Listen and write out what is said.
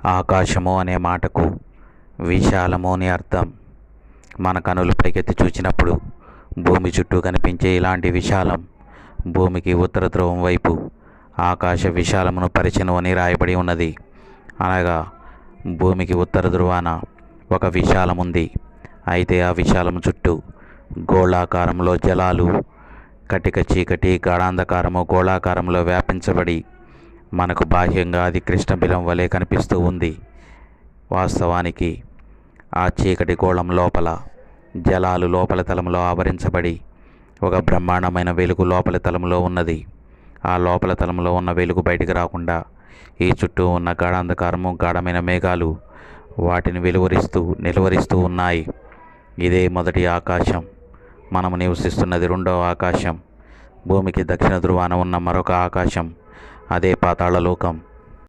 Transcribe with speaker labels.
Speaker 1: ఆకాశము అనే మాటకు విశాలము అని అర్థం. మన కనులు పైకెత్తి చూచినప్పుడు భూమి చుట్టూ కనిపించే ఇలాంటి విశాలం భూమికి ఉత్తర ధ్రువం వైపు ఆకాశ విశాలమును పరిచెను అని రాయబడి ఉన్నది. అనగా భూమికి ఉత్తర ధ్రువాన ఒక విశాలం ఉంది. అయితే ఆ విశాలం చుట్టూ గోళాకారంలో జలాలు, కటిక చీకటి గాఢాంధకారము గోళాకారంలో వ్యాపించబడి మనకు బాహ్యంగా అది కృష్ణబిలం వలె కనిపిస్తూ ఉంది. వాస్తవానికి ఆ చీకటి గోళం లోపల జలాలు లోపల తలంలో ఆవరించబడి ఒక బ్రహ్మాండమైన వెలుగు లోపల తలంలో ఉన్నది. ఆ లోపల తలంలో ఉన్న వెలుగు బయటికి రాకుండా ఈ చుట్టూ ఉన్న గాఢాంధకారము గాఢమైన మేఘాలు వాటిని నిలువరిస్తూ ఉన్నాయి. ఇదే మొదటి ఆకాశం. మనము నివసిస్తున్నది రెండవ ఆకాశం. భూమికి దక్షిణ ధ్రువాన ఉన్న మరొక ఆకాశం, అదే పాతాళలోకం.